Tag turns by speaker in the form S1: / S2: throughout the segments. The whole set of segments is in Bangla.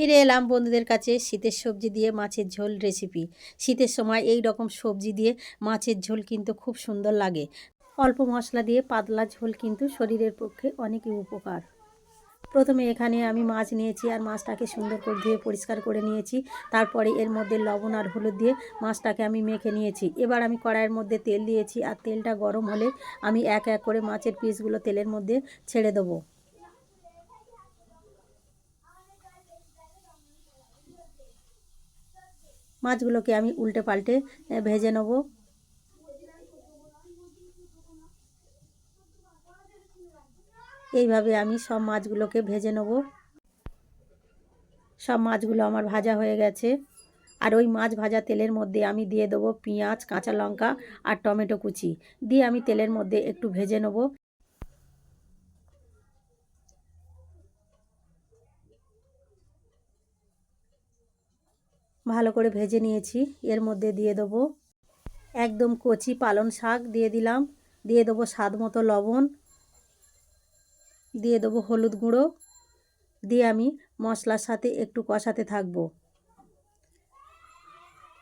S1: ফিরে এলাম বন্ধুদের কাছে শীতের সবজি দিয়ে মাছের ঝোল রেসিপি। শীতের সময় এই রকম সবজি দিয়ে মাছের ঝোল কিন্তু খুব সুন্দর লাগে। অল্প মশলা দিয়ে পাতলা ঝোল কিন্তু শরীরের পক্ষে অনেকই উপকার। প্রথমে এখানে আমি মাছ নিয়েছি আর মাছটাকে সুন্দর করে ধুয়ে পরিষ্কার করে নিয়েছি। তারপরে এর মধ্যে লবণ আর হলুদ দিয়ে মাছটাকে আমি মেখে নিয়েছি। এবার আমি কড়াইয়ের মধ্যে তেল দিয়েছি আর তেলটা গরম হলে আমি এক এক করে মাছের পিসগুলো তেলের মধ্যে ছেড়ে দেবো। মাছগুলোকে আমি উল্টে পাল্টে ভেজে নেব। এইভাবে আমি সব মাছগুলোকে ভেজে নেব। সব মাছগুলো আমার ভাজা হয়ে গেছে। আর ওই মাছ ভাজা তেলের মধ্যে আমি দিয়ে দেবো পেঁয়াজ, কাঁচা লঙ্কা আর টমেটো কুচি দিয়ে আমি তেলের মধ্যে একটু ভেজে নেব। ভালো করে ভেজে নিয়েছি। এর মধ্যে দিয়ে দেবো একদম কচি পালং শাক দিয়ে দিলাম। দিয়ে দেবো স্বাদ মতো লবণ, দিয়ে দেবো হলুদ গুঁড়ো, দিয়ে আমি মশলার সাথে একটু কষাতে থাকবো।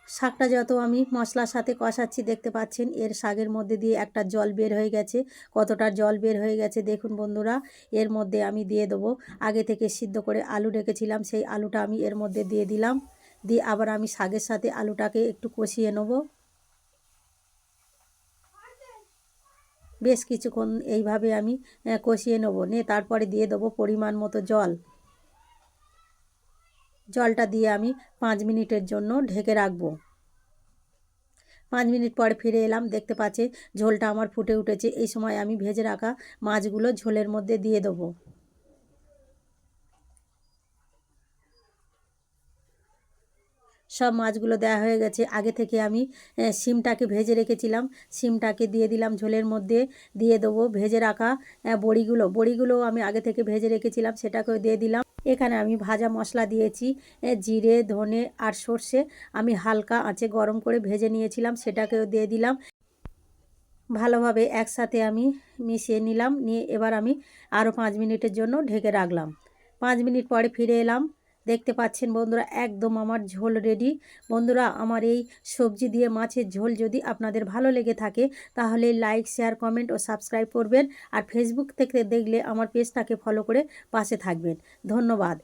S1: শাকটা যত আমি মশলার সাথে কষাচ্ছি দেখতে পাচ্ছেন এর শাকের মধ্যে দিয়ে একটা জল বের হয়ে গেছে। কতটা জল বের হয়ে গেছে দেখুন বন্ধুরা। এর মধ্যে আমি দিয়ে দেবো আগে থেকে সিদ্ধ করে আলু রেখেছিলাম, সেই আলুটা আমি এর মধ্যে দিয়ে দিলাম। দিয়ে আবার আমি শাকের সাথে আলুটাকে একটু কষিয়ে নেব। বেশ কিছুক্ষণ এইভাবে আমি কষিয়ে নেব। নিয়ে তারপরে দিয়ে দেবো পরিমাণ মতো জল। জলটা দিয়ে আমি 5 মিনিটের জন্য ঢেকে রাখবো। 5 মিনিট পর ফিরে এলাম। দেখতে পাচ্ছে ঝোলটা আমার ফুটে উঠেছে। এই সময় আমি ভেজে রাখা মাছগুলো ঝোলের মধ্যে দিয়ে দেবো। সব মাছগুলো দেওয়া হয়ে গেছে। আগে থেকে আমি শিমটাকে ভেজে রেখেছিলাম, শিমটাকে দিয়ে দিলাম ঝোলের মধ্যে। দিয়ে দেবো ভেজে রাখা বড়িগুলোও আমি আগে থেকে ভেজে রেখেছিলাম, সেটাকেও দিয়ে দিলাম। এখানে আমি ভাজা মশলা দিয়েছি, জিরে, ধনে আর সর্ষে আমি হালকা আঁচে গরম করে ভেজে নিয়েছিলাম, সেটাকেও দিয়ে দিলাম। ভালোভাবে একসাথে আমি মিশিয়ে নিলাম। নিয়ে এবার আমি আরও 5 মিনিটের জন্য ঢেকে রাখলাম। 5 মিনিট পরে ফিরে এলাম। দেখতে পাচ্ছেন বন্ধুরা একদম আমার ঝোল রেডি। বন্ধুরা আমার এই সবজি দিয়ে মাছের ঝোল যদি আপনাদের ভালো লেগে থাকে তাহলে লাইক, শেয়ার, কমেন্ট ও সাবস্ক্রাইব করবেন। আর ফেসবুক থেকে দেখলে আমার পেজটাকে ফলো করে পাশে থাকবেন। ধন্যবাদ।